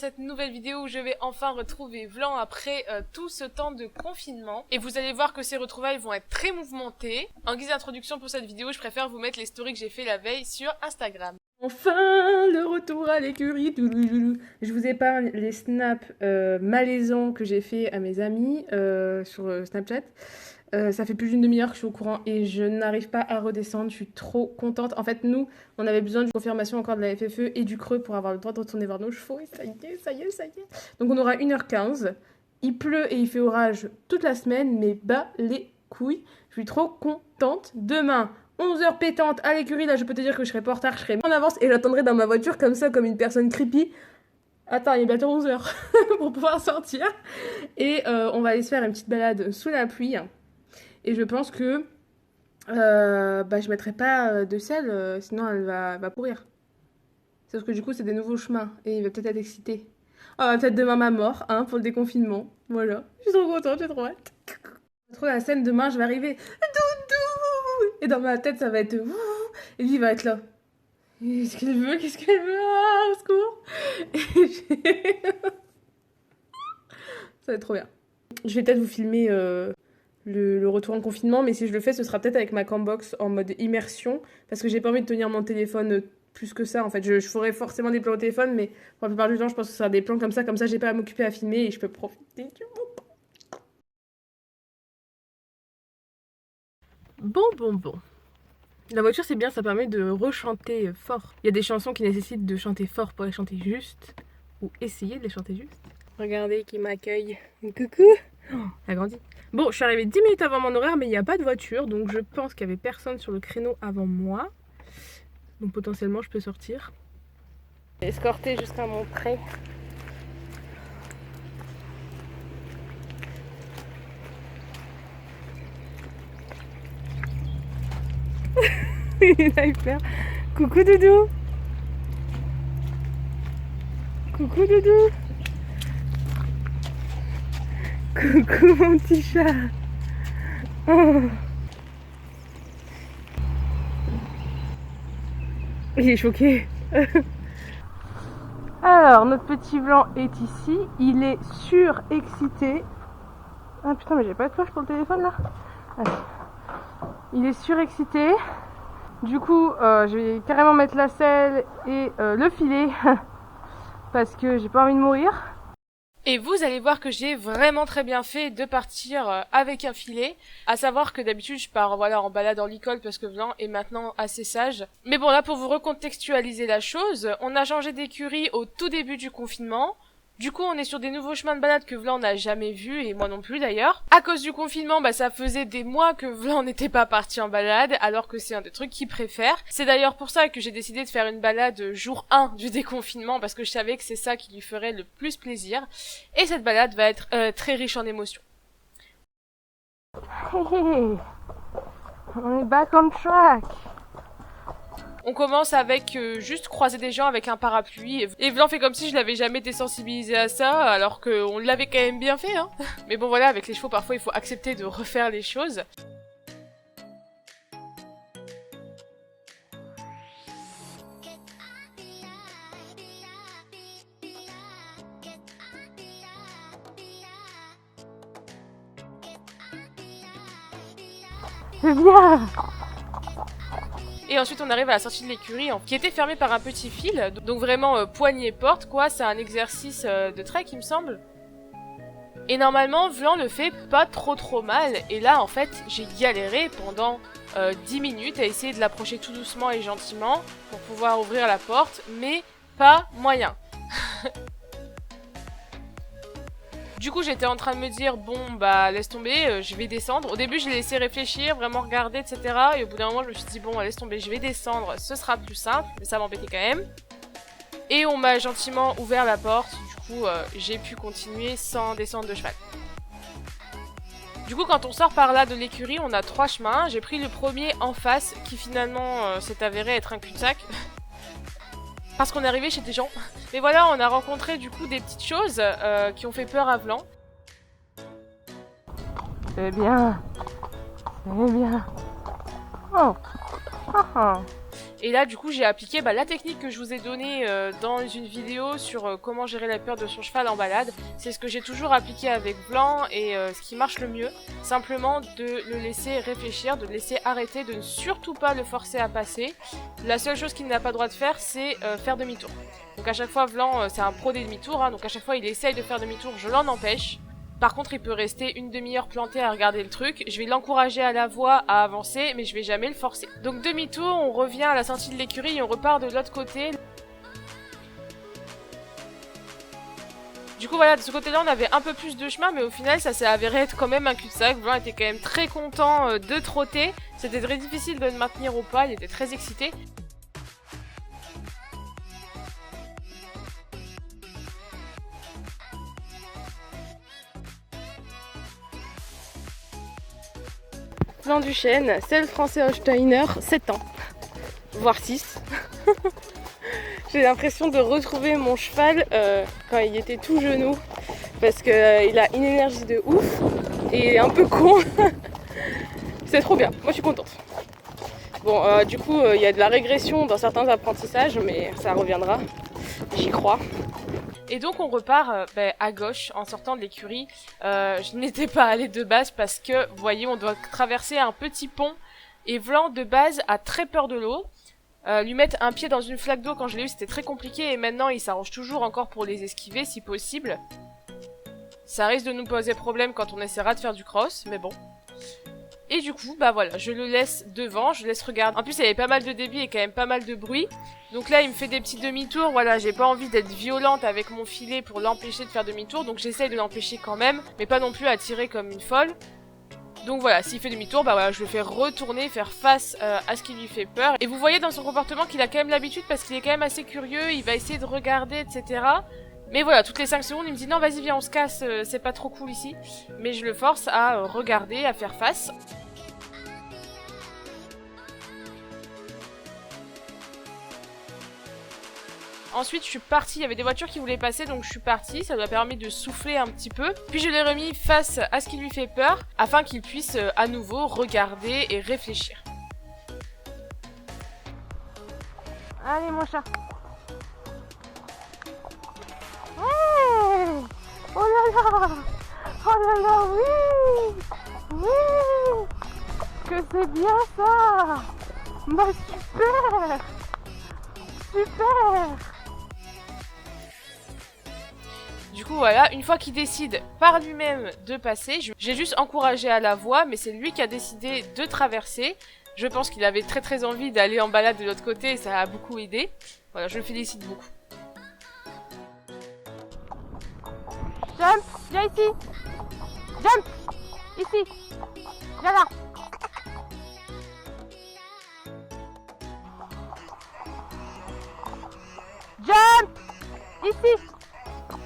cette nouvelle vidéo où je vais enfin retrouver Vlan après tout ce temps de confinement. Et vous allez voir que ces retrouvailles vont être très mouvementées. En guise d'introduction pour cette vidéo, je préfère vous mettre les stories que j'ai fait la veille sur Instagram. Enfin, le retour à l'écurie. Je vous épargne les snaps malaisants que j'ai fait à mes amis sur Snapchat. Ça fait plus d'une demi-heure que je suis au courant et je n'arrive pas à redescendre. Je suis trop contente. En fait, nous, on avait besoin d'une confirmation encore de la FFE et du Creux pour avoir le droit de retourner voir nos chevaux. Et ça y est, ça y est, ça y est. Donc on aura 1h15. Il pleut et il fait orage toute la semaine, mais bas les couilles. Je suis trop contente. Demain, 11h pétante à l'écurie. Là, je peux te dire que je serai pas en retard, je serai en avance et j'attendrai dans ma voiture comme ça, comme une personne creepy. Attends, il est bientôt 11h pour pouvoir sortir. Et on va aller se faire une petite balade sous la pluie. Et je pense que je mettrai pas de sel, sinon elle va pourrir. Sauf que du coup, c'est des nouveaux chemins et il va peut-être être excité. Oh, peut-être demain ma mort, hein, pour le déconfinement. Voilà. Je suis trop contente, j'ai trop hâte. Trop la scène, demain, je vais arriver. Doudou! Et dans ma tête, ça va être. Et lui, il va être là. Qu'est-ce qu'elle veut? Qu'est-ce qu'elle veut? Ah, au secours! Ça va être trop bien. Je vais peut-être vous filmer le retour en confinement, mais si je le fais, ce sera peut-être avec ma cambox en mode immersion, parce que j'ai pas envie de tenir mon téléphone plus que ça. En fait, je ferai forcément des plans au téléphone, mais pour la plupart du temps, je pense que ce sera des plans comme ça j'ai pas à m'occuper à filmer et je peux profiter du moment. Bon. La voiture, c'est bien, ça permet de rechanter fort. Il y a des chansons qui nécessitent de chanter fort pour les chanter juste, ou essayer de les chanter juste. Regardez qui m'accueille. Coucou! Oh, elle a grandi. Bon, je suis arrivée 10 minutes avant mon horaire, mais il n'y a pas de voiture, donc je pense qu'il n'y avait personne sur le créneau avant moi. Donc potentiellement, je peux sortir. Escortée jusqu'à mon pré. Il a eu peur. Coucou Doudou. Coucou Doudou. Coucou mon petit chat. Oh. Il est choqué. Alors, notre petit blanc est ici. Il est surexcité. Ah putain, mais j'ai pas de cloche pour le téléphone là. Allez. Il est surexcité. Du coup, je vais carrément mettre la selle et le filet parce que j'ai pas envie de mourir. Et vous allez voir que j'ai vraiment très bien fait de partir avec un filet. À savoir que d'habitude je pars en balade en licol parce que Vlan est maintenant assez sage. Mais bon là pour vous recontextualiser la chose, on a changé d'écurie au tout début du confinement. Du coup on est sur des nouveaux chemins de balade que Vlan n'a jamais vus et moi non plus d'ailleurs. À cause du confinement ça faisait des mois que Vlan n'était pas parti en balade alors que c'est un des trucs qu'il préfère. C'est d'ailleurs pour ça que j'ai décidé de faire une balade jour 1 du déconfinement parce que je savais que c'est ça qui lui ferait le plus plaisir. Et cette balade va être très riche en émotions. On est back on track. On commence avec juste croiser des gens avec un parapluie. Et Vlan fait comme si je l'avais jamais désensibilisé à ça, alors qu'on l'avait quand même bien fait, hein. Mais bon voilà, avec les chevaux, parfois il faut accepter de refaire les choses. Viens. Et ensuite on arrive à la sortie de l'écurie qui était fermée par un petit fil, donc vraiment poignée-porte quoi, c'est un exercice de trek il me semble. Et normalement Vlan le fait pas trop mal, et là en fait j'ai galéré pendant 10 minutes à essayer de l'approcher tout doucement et gentiment pour pouvoir ouvrir la porte, mais pas moyen. Du coup, j'étais en train de me dire, bon, laisse tomber, je vais descendre. Au début, je l'ai laissé réfléchir, vraiment regarder, etc. Et au bout d'un moment, je me suis dit, bon, laisse tomber, je vais descendre, ce sera plus simple. Mais ça m'embêtait quand même. Et on m'a gentiment ouvert la porte. Du coup, j'ai pu continuer sans descendre de cheval. Du coup, quand on sort par là de l'écurie, on a 3 chemins. J'ai pris le premier en face, qui finalement s'est avéré être un cul-de-sac. Parce qu'on est arrivé chez des gens. Mais voilà, on a rencontré du coup des petites choses qui ont fait peur à Vlan. C'est bien. C'est bien. Oh. Et là, du coup, j'ai appliqué la technique que je vous ai donnée dans une vidéo sur comment gérer la peur de son cheval en balade. C'est ce que j'ai toujours appliqué avec Blanc et ce qui marche le mieux. Simplement de le laisser réfléchir, de le laisser arrêter, de ne surtout pas le forcer à passer. La seule chose qu'il n'a pas le droit de faire, c'est faire demi-tour. Donc à chaque fois, Blanc, c'est un pro des demi-tours, hein, donc à chaque fois il essaye de faire demi-tour, je l'en empêche. Par contre, il peut rester une demi-heure planté à regarder le truc. Je vais l'encourager à la voix, à avancer, mais je vais jamais le forcer. Donc demi-tour, on revient à la sortie de l'écurie et on repart de l'autre côté. Du coup voilà, de ce côté-là on avait un peu plus de chemin, mais au final ça s'est avéré être quand même un cul-de-sac. Blanc était quand même très content de trotter. C'était très difficile de le maintenir au pas, il était très excité. Blanc du Chêne, c'est le français Holsteiner, 7 ans, voire 6. J'ai l'impression de retrouver mon cheval quand il était tout genou, parce qu'il a une énergie de ouf et un peu con. C'est trop bien, moi je suis contente. Bon, du coup, il y a de la régression dans certains apprentissages, mais ça reviendra, j'y crois. Et donc on repart à gauche en sortant de l'écurie. Je n'étais pas allée de base parce que, vous voyez, on doit traverser un petit pont. Et Blanc, de base, a très peur de l'eau. Lui mettre un pied dans une flaque d'eau quand je l'ai eu, c'était très compliqué. Et maintenant, il s'arrange toujours encore pour les esquiver si possible. Ça risque de nous poser problème quand on essaiera de faire du cross, mais bon. Et du coup, voilà, je le laisse devant, je laisse regarder. En plus, il y avait pas mal de débit et quand même pas mal de bruit. Donc là, il me fait des petits demi-tours. Voilà, j'ai pas envie d'être violente avec mon filet pour l'empêcher de faire demi-tour. Donc j'essaye de l'empêcher quand même, mais pas non plus à tirer comme une folle. Donc voilà, s'il fait demi-tour, voilà, je le fais retourner, faire face à ce qui lui fait peur. Et vous voyez dans son comportement qu'il a quand même l'habitude parce qu'il est quand même assez curieux, il va essayer de regarder, etc. Mais voilà, toutes les 5 secondes, il me dit non, vas-y, viens, on se casse, c'est pas trop cool ici. Mais je le force à regarder, à faire face. Ensuite, je suis partie, il y avait des voitures qui voulaient passer, donc je suis partie, ça lui a permis de souffler un petit peu. Puis je l'ai remis face à ce qui lui fait peur, afin qu'il puisse à nouveau regarder et réfléchir. Allez mon chat. Ouais. Oh là là. Oh là là, oui. Oui. Que c'est bien ça. Bah super. Super. Du coup voilà, une fois qu'il décide par lui-même de passer, j'ai juste encouragé à la voix, mais c'est lui qui a décidé de traverser. Je pense qu'il avait très envie d'aller en balade de l'autre côté et ça a beaucoup aidé. Voilà, je le félicite beaucoup. Jump, viens ici. Jump, ici. Viens là. Jump, ici.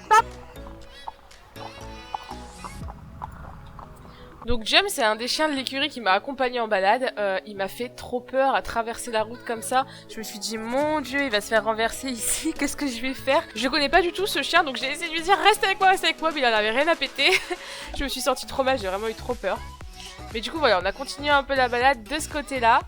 Stop. Donc James, c'est un des chiens de l'écurie qui m'a accompagné en balade. Il m'a fait trop peur à traverser la route comme ça. Je me suis dit, mon Dieu, il va se faire renverser ici. Qu'est-ce que je vais faire? Je connais pas du tout ce chien, donc j'ai essayé de lui dire, reste avec moi, mais il en avait rien à péter. Je me suis sentie trop mal, j'ai vraiment eu trop peur. Mais du coup, voilà, on a continué un peu la balade de ce côté-là.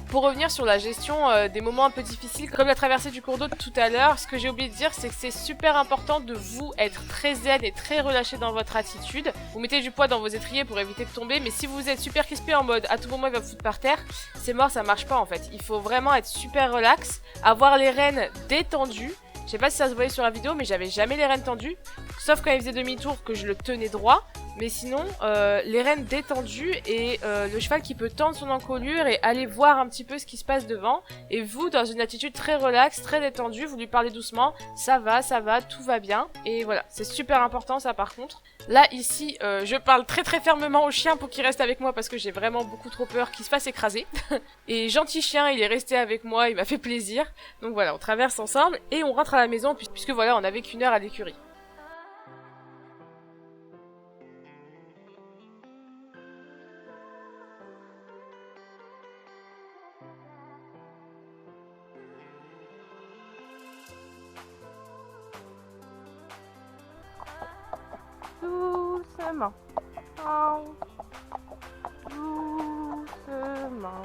Pour revenir sur la gestion des moments un peu difficiles, comme la traversée du cours d'eau de tout à l'heure, ce que j'ai oublié de dire, c'est que c'est super important de vous être très zen et très relâché dans votre attitude. Vous mettez du poids dans vos étriers pour éviter de tomber, mais si vous êtes super crispé en mode à tout moment il va vous foutre par terre, c'est mort, ça marche pas en fait. Il faut vraiment être super relax, avoir les rênes détendues. Je sais pas si ça se voyait sur la vidéo, mais j'avais jamais les rênes tendues, sauf quand il faisait demi-tour que je le tenais droit. Mais sinon, les rênes détendues et le cheval qui peut tendre son encolure et aller voir un petit peu ce qui se passe devant. Et vous, dans une attitude très relaxe, très détendue, vous lui parlez doucement, ça va, tout va bien. Et voilà, c'est super important ça par contre. Là, ici, je parle très fermement au chien pour qu'il reste avec moi parce que j'ai vraiment beaucoup trop peur qu'il se fasse écraser. Et gentil chien, il est resté avec moi, il m'a fait plaisir. Donc voilà, on traverse ensemble et on rentre à la maison puisque voilà, on avait qu'1 heure à l'écurie. Doucement. Oh. Doucement.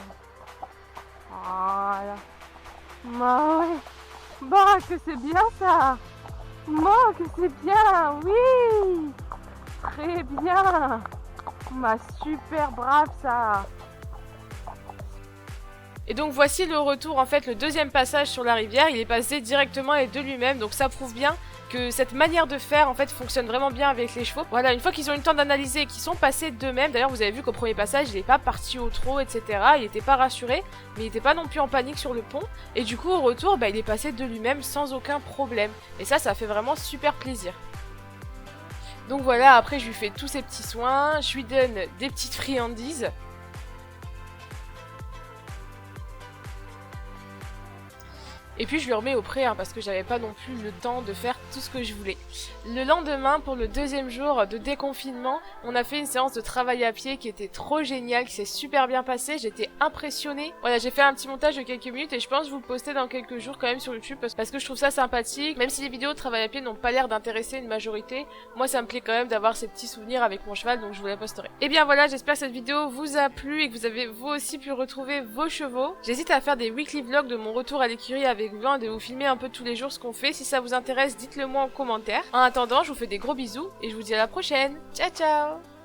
Voilà. Bah ouais. Bah que c'est bien ça. Bah que c'est bien, oui. Très bien. Bah super brave ça. Et donc voici le retour, en fait, le deuxième passage sur la rivière, il est passé directement et de lui-même, donc ça prouve bien que cette manière de faire, en fait, fonctionne vraiment bien avec les chevaux. Voilà, une fois qu'ils ont eu le temps d'analyser et qu'ils sont passés d'eux-mêmes, d'ailleurs vous avez vu qu'au premier passage, il n'est pas parti au trot, etc., il n'était pas rassuré, mais il n'était pas non plus en panique sur le pont, et du coup, au retour, bah, il est passé de lui-même sans aucun problème. Et ça fait vraiment super plaisir. Donc voilà, après je lui fais tous ces petits soins, je lui donne des petites friandises. Et puis je lui remets au pré, hein, parce que j'avais pas non plus le temps de faire tout ce que je voulais. Le lendemain, pour le deuxième jour de déconfinement, on a fait une séance de travail à pied qui était trop géniale, qui s'est super bien passée, j'étais impressionnée. Voilà, j'ai fait un petit montage de quelques minutes et je pense vous le poster dans quelques jours quand même sur YouTube parce que je trouve ça sympathique. Même si les vidéos de travail à pied n'ont pas l'air d'intéresser une majorité, moi ça me plaît quand même d'avoir ces petits souvenirs avec mon cheval, donc je vous la posterai. Et bien voilà, j'espère que cette vidéo vous a plu et que vous avez vous aussi pu retrouver vos chevaux. J'hésite à faire des weekly vlogs de mon retour à l'écurie avec Blanc et de vous filmer un peu tous les jours ce qu'on fait. Si ça vous intéresse, dites-le moi en commentaire. En attendant, je vous fais des gros bisous et je vous dis à la prochaine. Ciao ciao.